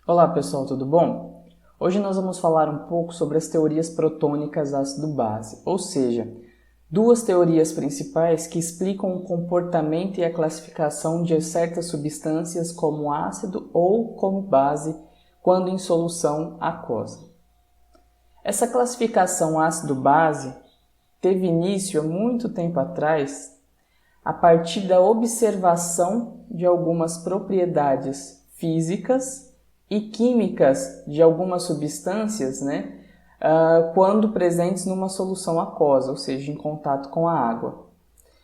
Olá pessoal, tudo bom? Hoje nós vamos falar um pouco sobre as teorias protônicas ácido-base, ou seja, duas teorias principais que explicam o comportamento e a classificação de certas substâncias como ácido ou como base quando em solução aquosa. Essa classificação ácido-base teve início há muito tempo atrás a partir da observação de algumas propriedades físicas e químicas de algumas substâncias, quando presentes numa solução aquosa, ou seja, em contato com a água.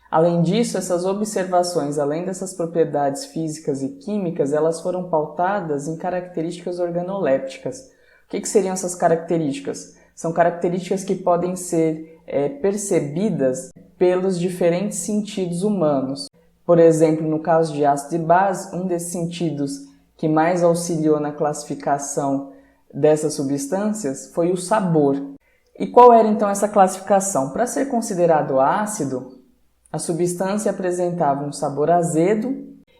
Além disso, essas observações, além dessas propriedades físicas e químicas, elas foram pautadas em características organolépticas. O que seriam essas características? São características que podem ser percebidas pelos diferentes sentidos humanos. Por exemplo, no caso de ácido e base, um desses sentidos que mais auxiliou na classificação dessas substâncias foi o sabor. E qual era então essa classificação? Para ser considerado ácido, a substância apresentava um sabor azedo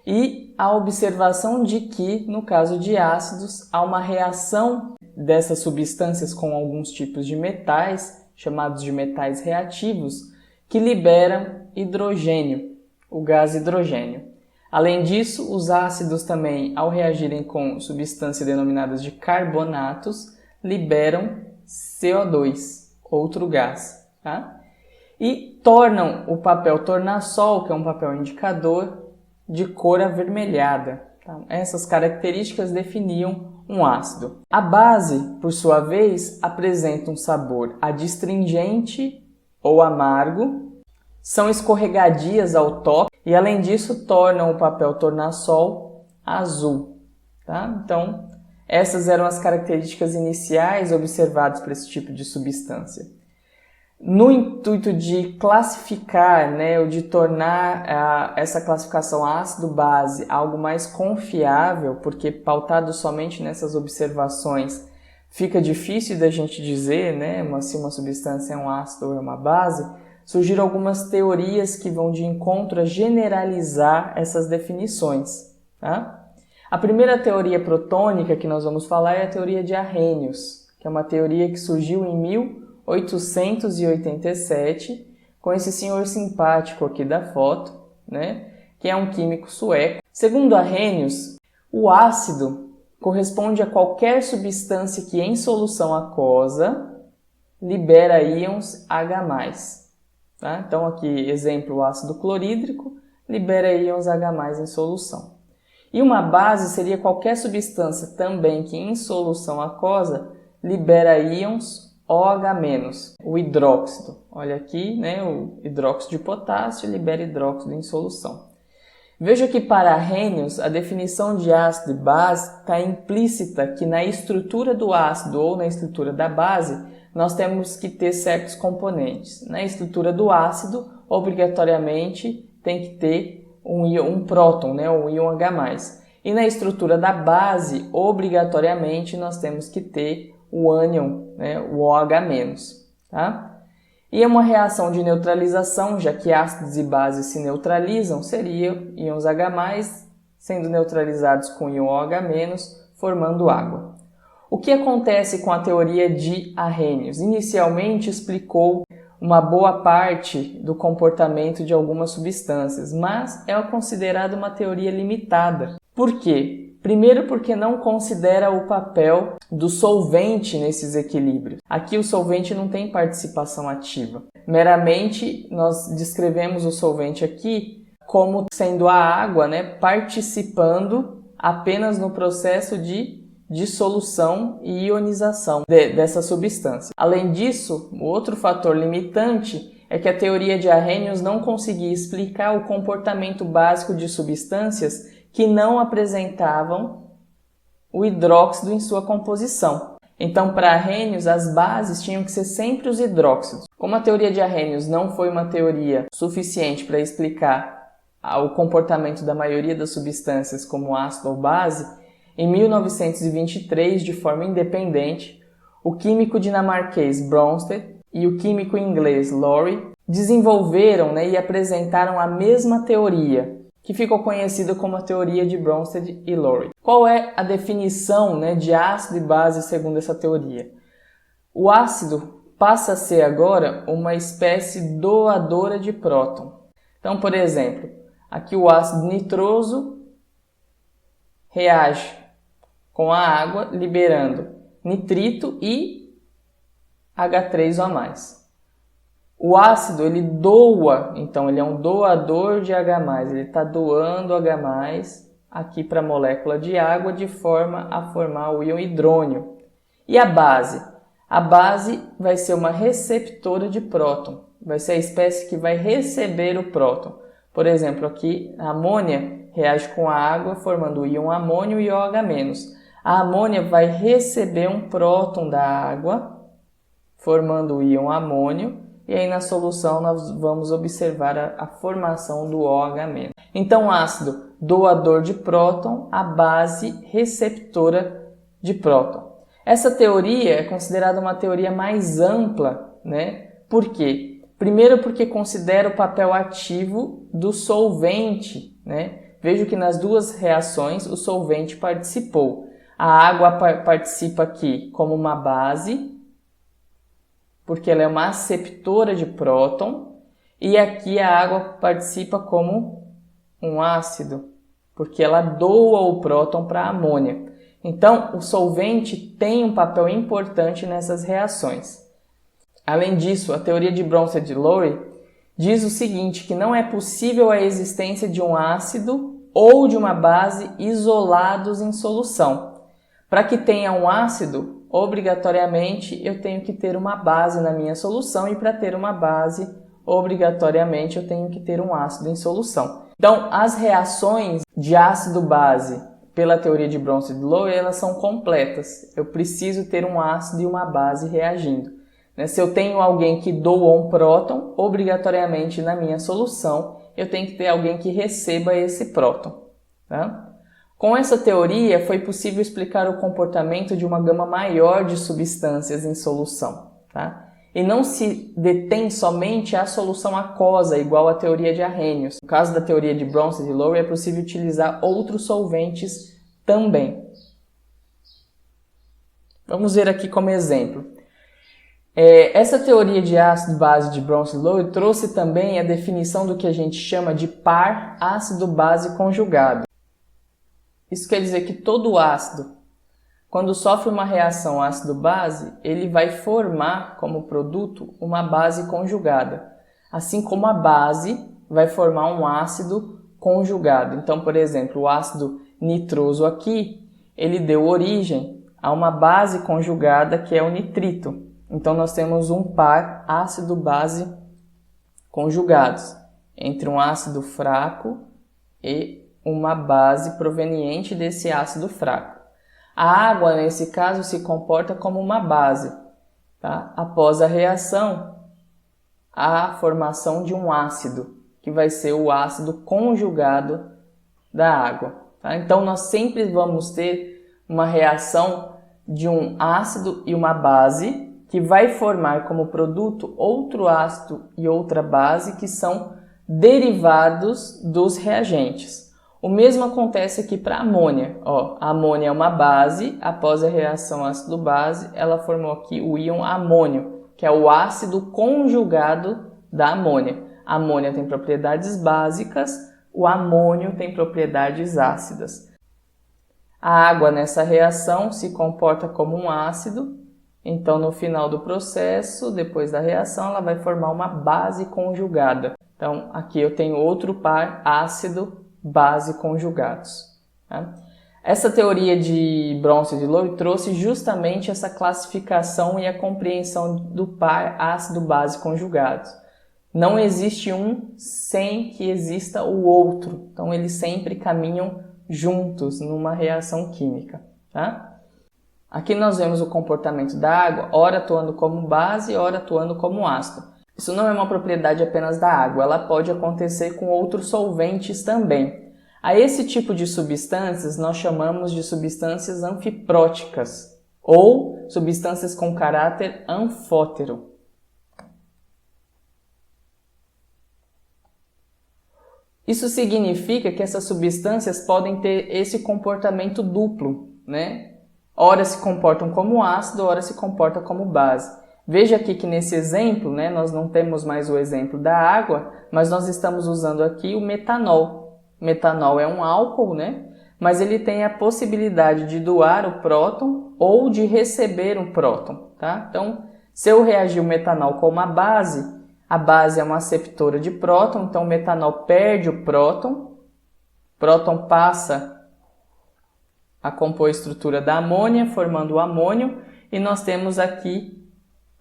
e a observação de que, no caso de ácidos, há uma reação dessas substâncias com alguns tipos de metais, chamados de metais reativos, que liberam hidrogênio, o gás hidrogênio. Além disso, os ácidos também, ao reagirem com substâncias denominadas de carbonatos, liberam CO2, outro gás. Tá? E tornam o papel tornassol, que é um papel indicador, de cor avermelhada. Tá? Essas características definiam um ácido. A base, por sua vez, apresenta um sabor adstringente ou amargo, são escorregadias ao toque e, além disso, tornam o papel tornassol azul. Tá? Então, essas eram as características iniciais observadas para esse tipo de substância. No intuito de classificar, ou de tornar essa classificação ácido-base algo mais confiável, porque pautado somente nessas observações fica difícil da gente dizer se uma substância é um ácido ou é uma base, surgiram algumas teorias que vão de encontro a generalizar essas definições. Tá? A primeira teoria protônica que nós vamos falar é a teoria de Arrhenius, que é uma teoria que surgiu em 1887, com esse senhor simpático aqui da foto, que é um químico sueco. Segundo Arrhenius, o ácido corresponde a qualquer substância que em solução aquosa libera íons H+. Tá? Então aqui, exemplo, o ácido clorídrico libera íons H+ em solução. E uma base seria qualquer substância também que em solução aquosa libera íons OH-, o hidróxido. Olha aqui, o hidróxido de potássio libera hidróxido em solução. Veja que para Arrhenius, a definição de ácido e base está implícita que na estrutura do ácido ou na estrutura da base, nós temos que ter certos componentes. Na estrutura do ácido, obrigatoriamente, tem que ter um próton, um íon H+. E na estrutura da base, obrigatoriamente, nós temos que ter o ânion, o OH-. Tá? E uma reação de neutralização, já que ácidos e bases se neutralizam, seria íons H+, sendo neutralizados com íon OH-, formando água. O que acontece com a teoria de Arrhenius? Inicialmente explicou uma boa parte do comportamento de algumas substâncias, mas é considerada uma teoria limitada. Por quê? Primeiro porque não considera o papel do solvente nesses equilíbrios. Aqui o solvente não tem participação ativa. Meramente nós descrevemos o solvente aqui como sendo a água, participando apenas no processo de dissolução e ionização dessa substância. Além disso, o outro fator limitante é que a teoria de Arrhenius não conseguia explicar o comportamento básico de substâncias que não apresentavam o hidróxido em sua composição. Então, para Arrhenius, as bases tinham que ser sempre os hidróxidos. Como a teoria de Arrhenius não foi uma teoria suficiente para explicar o comportamento da maioria das substâncias como ácido ou base, em 1923, de forma independente, o químico dinamarquês Bronsted e o químico inglês Lowry desenvolveram e apresentaram a mesma teoria, que ficou conhecida como a teoria de Bronsted e Lowry. Qual é a definição, de ácido e base segundo essa teoria? O ácido passa a ser agora uma espécie doadora de próton. Então, por exemplo, aqui o ácido nitroso reage com a água, liberando nitrito e H3O+. O ácido, ele doa, então ele é um doador de H+, ele está doando H+, aqui para a molécula de água de forma a formar o íon hidrônio. E a base? A base vai ser uma receptora de próton, vai ser a espécie que vai receber o próton. Por exemplo, aqui a amônia reage com a água formando o íon amônio e OH-. A amônia vai receber um próton da água, formando o íon amônio, e aí na solução nós vamos observar a formação do OH-. Então, ácido doador de próton, a base receptora de próton. Essa teoria é considerada uma teoria mais ampla, Por quê? Primeiro porque considera o papel ativo do solvente, Vejo que nas duas reações o solvente participou. A água participa aqui como uma base, porque ela é uma aceptora de próton, e aqui a água participa como um ácido, porque ela doa o próton para a amônia. Então, o solvente tem um papel importante nessas reações. Além disso, a teoria de Bronsted e Lowry diz o seguinte, que não é possível a existência de um ácido ou de uma base isolados em solução. Para que tenha um ácido, obrigatoriamente eu tenho que ter uma base na minha solução, e para ter uma base, obrigatoriamente eu tenho que ter um ácido em solução. Então, as reações de ácido-base pela teoria de Bronsted e Lowry, elas são completas. Eu preciso ter um ácido e uma base reagindo. Se eu tenho alguém que doa um próton, obrigatoriamente na minha solução eu tenho que ter alguém que receba esse próton. Tá? Com essa teoria, foi possível explicar o comportamento de uma gama maior de substâncias em solução. Tá? E não se detém somente a solução aquosa, igual à teoria de Arrhenius. No caso da teoria de Bronsted e Lowry, é possível utilizar outros solventes também. Vamos ver aqui como exemplo. Essa teoria de ácido-base de Bronsted e Lowry trouxe também a definição do que a gente chama de par ácido-base conjugado. Isso quer dizer que todo ácido, quando sofre uma reação ácido-base, ele vai formar como produto uma base conjugada, assim como a base vai formar um ácido conjugado. Então, por exemplo, o ácido nitroso aqui, ele deu origem a uma base conjugada que é o nitrito. Então, nós temos um par ácido-base conjugados entre um ácido fraco e uma base proveniente desse ácido fraco. A água, nesse caso, se comporta como uma base. Tá? Após a reação, há a formação de um ácido, que vai ser o ácido conjugado da água. Tá? Então, nós sempre vamos ter uma reação de um ácido e uma base, que vai formar como produto outro ácido e outra base, que são derivados dos reagentes. O mesmo acontece aqui para a amônia. A amônia é uma base, após a reação ácido-base, ela formou aqui o íon amônio, que é o ácido conjugado da amônia. A amônia tem propriedades básicas, o amônio tem propriedades ácidas. A água nessa reação se comporta como um ácido, então no final do processo, depois da reação, ela vai formar uma base conjugada. Então aqui eu tenho outro par ácido-base conjugados. Tá? Essa teoria de Bronsted e Lowry trouxe justamente essa classificação e a compreensão do par ácido-base conjugados. Não existe um sem que exista o outro. Então eles sempre caminham juntos numa reação química. Tá? Aqui nós vemos o comportamento da água, ora atuando como base, ora atuando como ácido. Isso não é uma propriedade apenas da água, ela pode acontecer com outros solventes também. A esse tipo de substâncias nós chamamos de substâncias anfipróticas ou substâncias com caráter anfótero. Isso significa que essas substâncias podem ter esse comportamento duplo, né? Ora se comportam como ácido, ora se comportam como base. Veja aqui que nesse exemplo, né, nós não temos mais o exemplo da água, mas nós estamos usando aqui o metanol. O metanol é um álcool, né? Mas ele tem a possibilidade de doar o próton ou de receber um próton, tá? Então, se eu reagir o metanol com uma base, a base é uma aceptora de próton, então o metanol perde o próton passa a compor a estrutura da amônia, formando o amônio, e nós temos aqui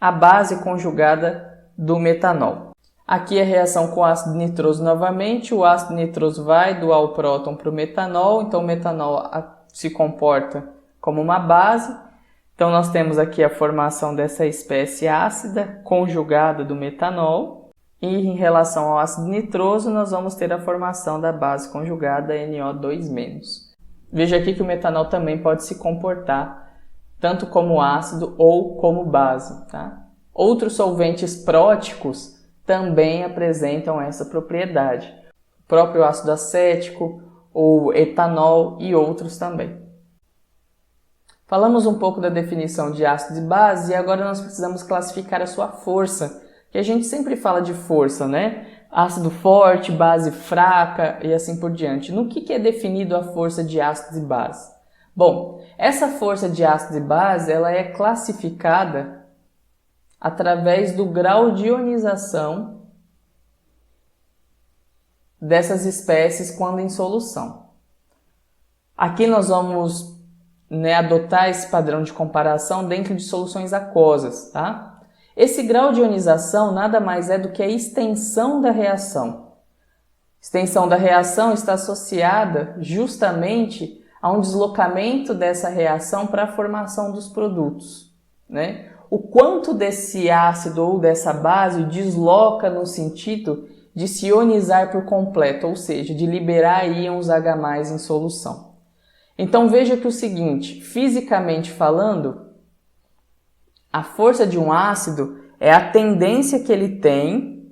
a base conjugada do metanol. Aqui a reação com ácido nitroso novamente, o ácido nitroso vai doar o próton para o metanol, então o metanol se comporta como uma base. Então nós temos aqui a formação dessa espécie ácida conjugada do metanol, e em relação ao ácido nitroso nós vamos ter a formação da base conjugada NO2-. Veja aqui que o metanol também pode se comportar tanto como ácido ou como base, tá? Outros solventes próticos também apresentam essa propriedade. O próprio ácido acético, o etanol e outros também. Falamos um pouco da definição de ácido e base e agora nós precisamos classificar a sua força, que a gente sempre fala de força, né? Ácido forte, base fraca e assim por diante. No que é definido a força de ácido e base? Bom, essa força de ácido e base ela é classificada através do grau de ionização dessas espécies quando em solução. Aqui nós vamos adotar esse padrão de comparação dentro de soluções aquosas, tá? Esse grau de ionização nada mais é do que a extensão da reação. A extensão da reação está associada justamente a um deslocamento dessa reação para a formação dos produtos, né? O quanto desse ácido ou dessa base desloca no sentido de se ionizar por completo, ou seja, de liberar íons H+ em solução. Então veja que o seguinte, fisicamente falando, a força de um ácido é a tendência que ele tem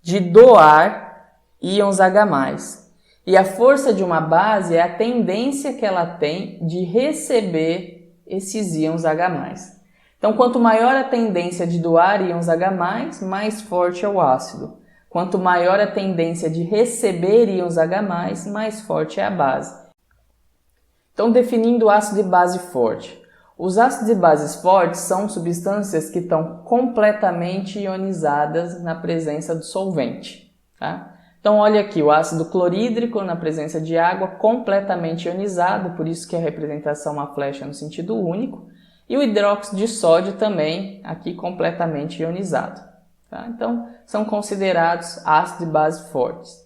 de doar íons H+. E a força de uma base é a tendência que ela tem de receber esses íons H+. Então, quanto maior a tendência de doar íons H+, mais forte é o ácido. Quanto maior a tendência de receber íons H+, mais forte é a base. Então, definindo ácido e base forte. Os ácidos e bases fortes são substâncias que estão completamente ionizadas na presença do solvente, tá? Então, olha aqui, o ácido clorídrico na presença de água completamente ionizado, por isso que a representação é uma flecha no sentido único, e o hidróxido de sódio também aqui completamente ionizado, tá? Então, são considerados ácidos e bases fortes.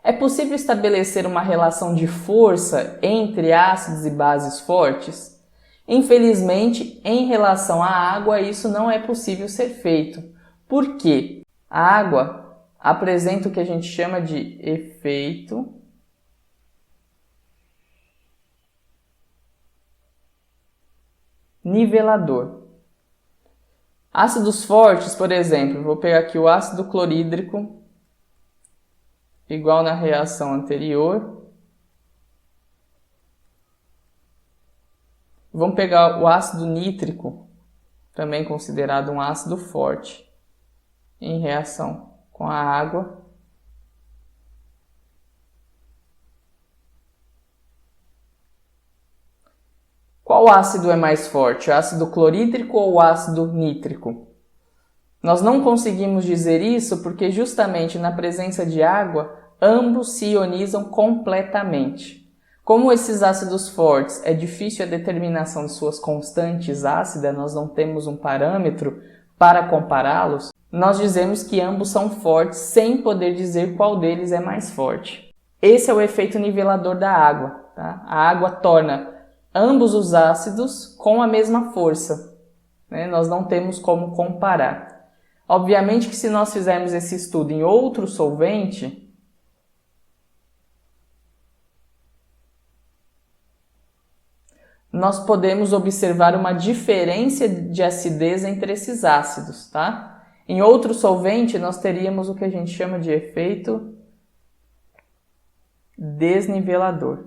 É possível estabelecer uma relação de força entre ácidos e bases fortes? Infelizmente, em relação à água, isso não é possível ser feito. Por quê? A água apresenta o que a gente chama de efeito nivelador. Ácidos fortes, por exemplo, vou pegar aqui o ácido clorídrico, igual na reação anterior. Vamos pegar o ácido nítrico, também considerado um ácido forte, em reação com a água. Qual ácido é mais forte, o ácido clorídrico ou o ácido nítrico? Nós não conseguimos dizer isso porque justamente na presença de água, ambos se ionizam completamente. Como esses ácidos fortes é difícil a determinação de suas constantes ácidas, nós não temos um parâmetro para compará-los, nós dizemos que ambos são fortes sem poder dizer qual deles é mais forte. Esse é o efeito nivelador da água, tá? A água torna ambos os ácidos com a mesma força, né? Nós não temos como comparar. Obviamente que se nós fizermos esse estudo em outro solvente, nós podemos observar uma diferença de acidez entre esses ácidos, tá? Em outro solvente, nós teríamos o que a gente chama de efeito desnivelador.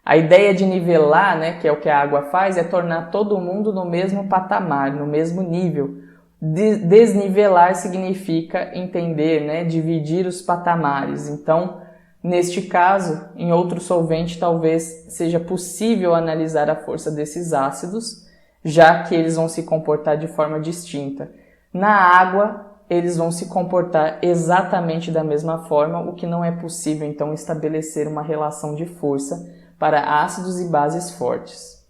A ideia de nivelar, né, que é o que a água faz, é tornar todo mundo no mesmo patamar, no mesmo nível. Desnivelar significa entender, né, dividir os patamares. Então, neste caso, em outro solvente, talvez seja possível analisar a força desses ácidos, já que eles vão se comportar de forma distinta. Na água, eles vão se comportar exatamente da mesma forma, o que não é possível, então, estabelecer uma relação de força para ácidos e bases fortes.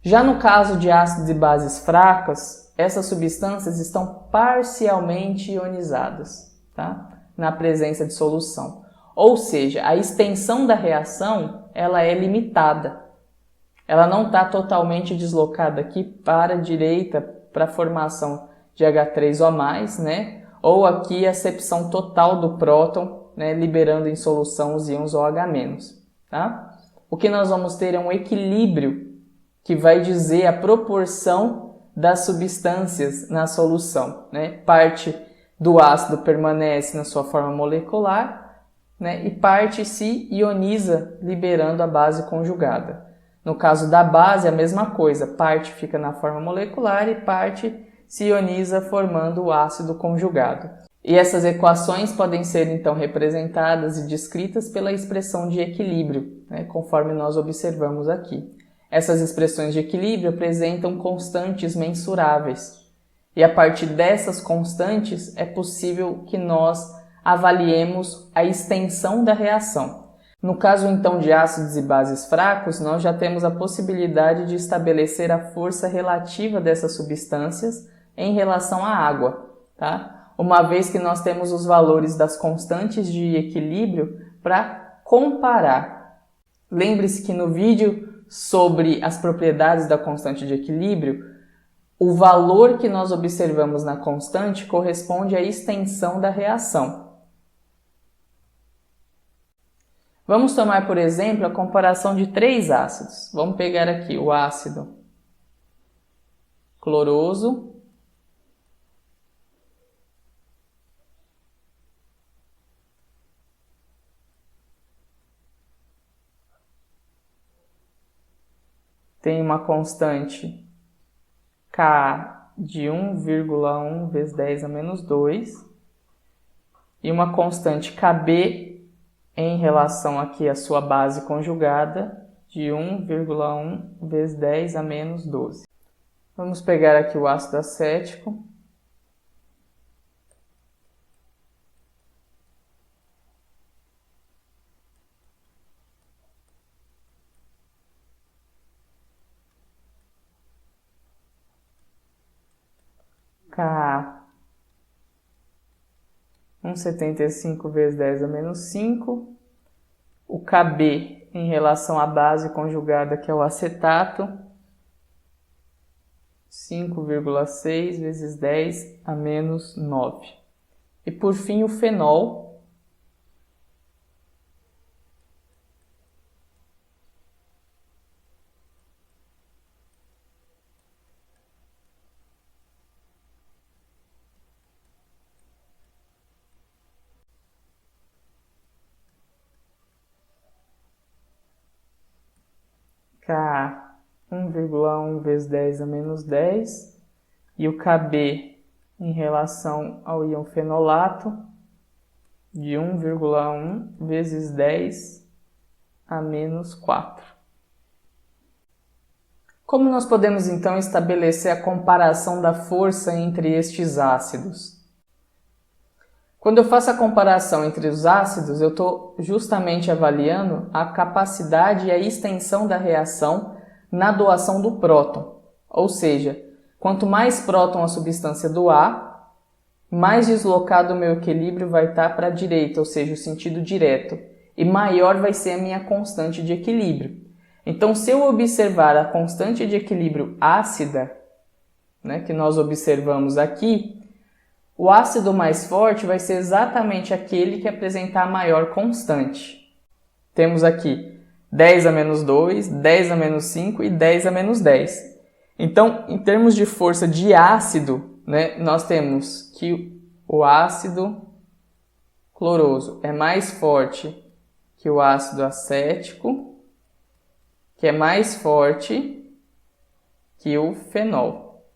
Já no caso de ácidos e bases fracas, essas substâncias estão parcialmente ionizadas, tá? Na presença de solução. Ou seja, a extensão da reação ela é limitada. Ela não está totalmente deslocada aqui para a direita para a formação de H3O+, né? Ou aqui a acepção total do próton, né? Liberando em solução os íons OH-. Tá? O que nós vamos ter é um equilíbrio que vai dizer a proporção das substâncias na solução, né? Parte do ácido permanece na sua forma molecular, né? E parte se ioniza, liberando a base conjugada. No caso da base, a mesma coisa, parte fica na forma molecular e parte se ioniza, formando o ácido conjugado. E essas equações podem ser então representadas e descritas pela expressão de equilíbrio, né? Conforme nós observamos aqui. Essas expressões de equilíbrio apresentam constantes mensuráveis. E a partir dessas constantes é possível que nós avaliemos a extensão da reação. No caso então de ácidos e bases fracos, nós já temos a possibilidade de estabelecer a força relativa dessas substâncias em relação à água, tá? Uma vez que nós temos os valores das constantes de equilíbrio para comparar. Lembre-se que no vídeo sobre as propriedades da constante de equilíbrio, o valor que nós observamos na constante corresponde à extensão da reação. Vamos tomar, por exemplo, a comparação de 3 ácidos. Vamos pegar aqui o ácido cloroso, tem uma constante Ka de 1,1 vezes 10 a menos 2 e uma constante Kb em relação aqui à sua base conjugada de 1,1 vezes 10 a menos 12. Vamos pegar aqui o ácido acético. Ka 1,75 vezes 10 a menos 5. O Kb em relação à base conjugada, que é o acetato, 5,6 vezes 10 a menos 9. E por fim o fenol, Ka 1,1 vezes 10 a menos 10 e o Kb em relação ao íon fenolato de 1,1 vezes 10 a menos 4. Como nós podemos então estabelecer a comparação da força entre estes ácidos? Quando eu faço a comparação entre os ácidos, eu estou justamente avaliando a capacidade e a extensão da reação na doação do próton. Ou seja, quanto mais próton a substância doar, mais deslocado o meu equilíbrio vai estar para a direita, ou seja, o sentido direto, e maior vai ser a minha constante de equilíbrio. Então, se eu observar a constante de equilíbrio ácida, né, que nós observamos aqui, o ácido mais forte vai ser exatamente aquele que apresentar a maior constante. Temos aqui 10 a menos 2, 10 a menos 5 e 10 a menos 10. Então, em termos de força de ácido, né, nós temos que o ácido cloroso é mais forte que o ácido acético, que é mais forte que o fenol.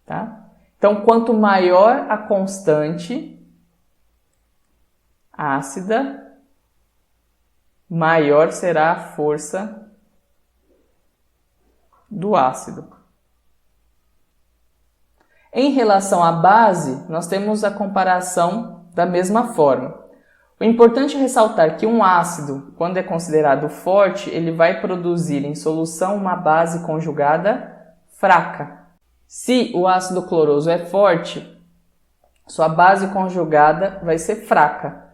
Tá? Então, quanto maior a constante ácida, maior será a força do ácido. Em relação à base, nós temos a comparação da mesma forma. O importante é ressaltar que um ácido, quando é considerado forte, ele vai produzir em solução uma base conjugada fraca. Se o ácido cloroso é forte, sua base conjugada vai ser fraca.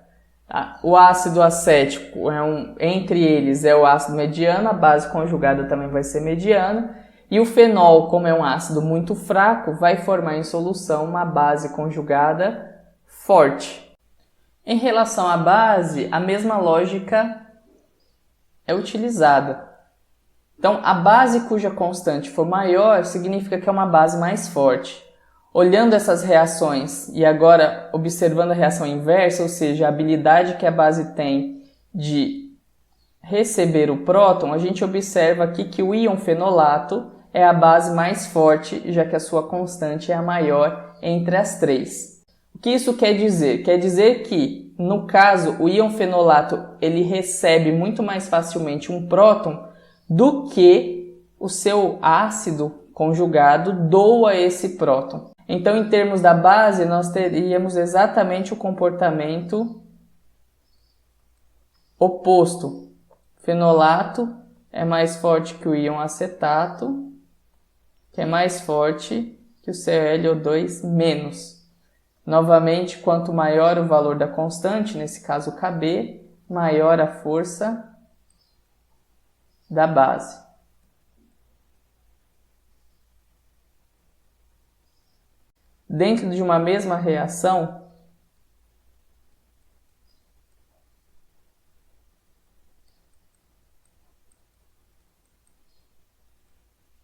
Tá? O ácido acético, entre eles, é o ácido mediano, a base conjugada também vai ser mediana. E o fenol, como é um ácido muito fraco, vai formar em solução uma base conjugada forte. Em relação à base, a mesma lógica é utilizada. Então, a base cuja constante for maior significa que é uma base mais forte. Olhando essas reações e agora observando a reação inversa, ou seja, a habilidade que a base tem de receber o próton, a gente observa aqui que o íon fenolato é a base mais forte, já que a sua constante é a maior entre as três. O que isso quer dizer? Quer dizer que, no caso, o íon fenolato ele recebe muito mais facilmente um próton do que o seu ácido conjugado doa esse próton. Então, em termos da base, nós teríamos exatamente o comportamento oposto. Fenolato é mais forte que o íon acetato, que é mais forte que o ClO2-. Novamente, quanto maior o valor da constante, nesse caso Kb, maior a força da base. Dentro de uma mesma reação,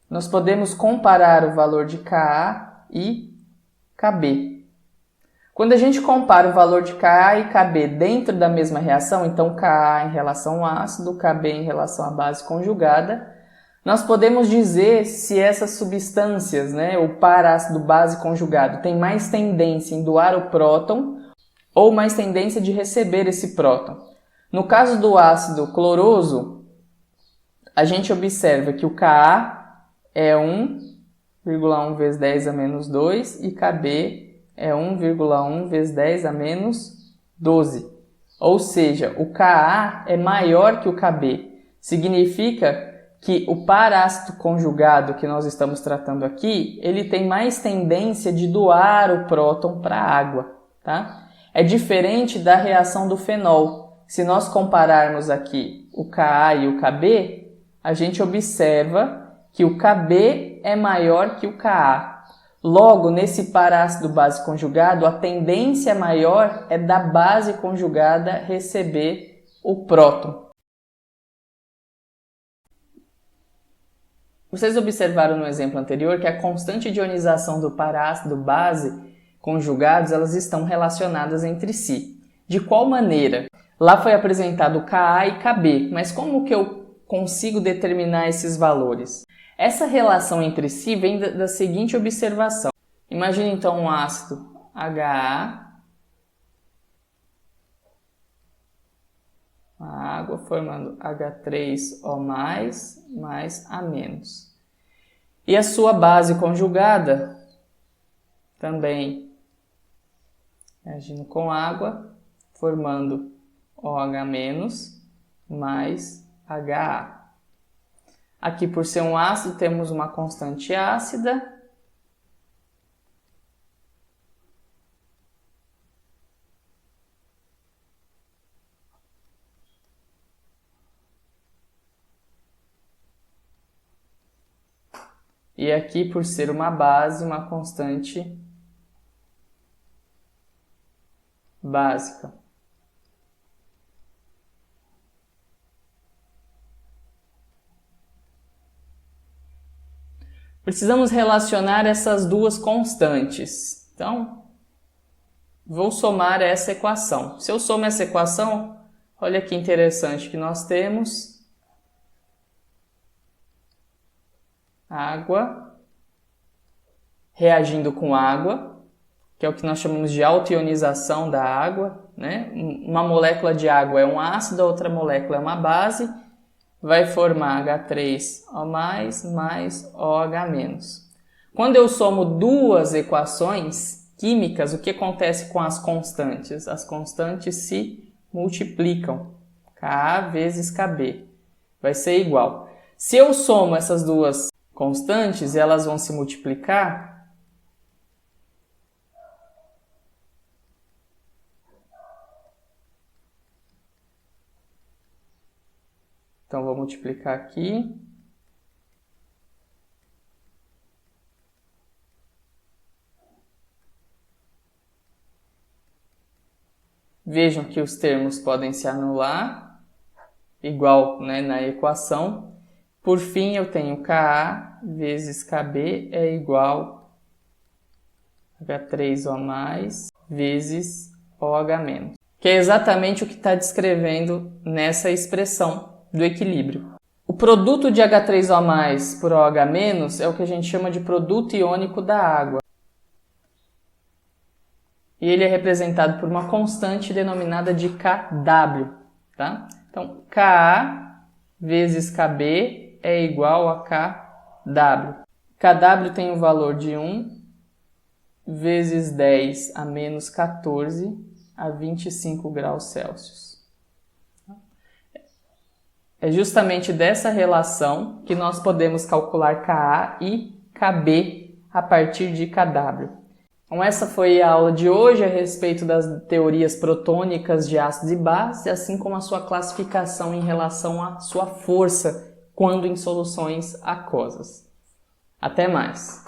nós podemos comparar o valor de Ka e Kb. Quando a gente compara o valor de Ka e Kb dentro da mesma reação, então Ka em relação ao ácido, Kb em relação à base conjugada, nós podemos dizer se essas substâncias, o par ácido-base conjugado, tem mais tendência em doar o próton ou mais tendência de receber esse próton. No caso do ácido cloroso, a gente observa que o Ka é 1,1 vezes 10 a menos 2 e Kb é 1,1 vezes 10 a menos 12. Ou seja, o Ka é maior que o Kb. Significa que o par ácido conjugado que nós estamos tratando aqui, ele tem mais tendência de doar o próton para a água. Tá? É diferente da reação do fenol. Se nós compararmos aqui o Ka e o Kb, a gente observa que o Kb é maior que o Ka. Logo, nesse par ácido-base conjugado, a tendência maior é da base conjugada receber o próton. Vocês observaram no exemplo anterior que a constante de ionização do par ácido-base conjugados elas estão relacionadas entre si. De qual maneira? Lá foi apresentado Ka e Kb, mas como que eu consigo determinar esses valores? Essa relação entre si vem da seguinte observação. Imagine então um ácido HA, a água formando H3O+, mais A-. E a sua base conjugada também agindo com água, formando OH- mais HA. Aqui, por ser um ácido, temos uma constante ácida. E aqui, por ser uma base, uma constante básica. Precisamos relacionar essas duas constantes. Então, vou somar essa equação. Se eu somo essa equação, olha que interessante que nós temos água reagindo com água, que é o que nós chamamos de autoionização da água, né? Uma molécula de água é um ácido, a outra molécula é uma base, vai formar H3O+, mais OH-. Quando eu somo duas equações químicas, o que acontece com as constantes? As constantes se multiplicam. Ka vezes Kb vai ser igual. Se eu somo essas duas constantes, elas vão se multiplicar. Então, vou multiplicar aqui. Vejam que os termos podem se anular, igual, né, na equação. Por fim, eu tenho Ka vezes Kb é igual a H3O+, vezes OH-, que é exatamente o que está descrevendo nessa expressão do equilíbrio. O produto de H3O+ por OH- é o que a gente chama de produto iônico da água. E ele é representado por uma constante denominada de Kw. Tá? Então, Ka vezes Kb é igual a Kw. Kw tem o valor de 1 vezes 10 a menos 14 a 25 graus Celsius. É justamente dessa relação que nós podemos calcular Ka e Kb a partir de Kw. Então essa foi a aula de hoje a respeito das teorias protônicas de ácido e base, assim como a sua classificação em relação à sua força quando em soluções aquosas. Até mais!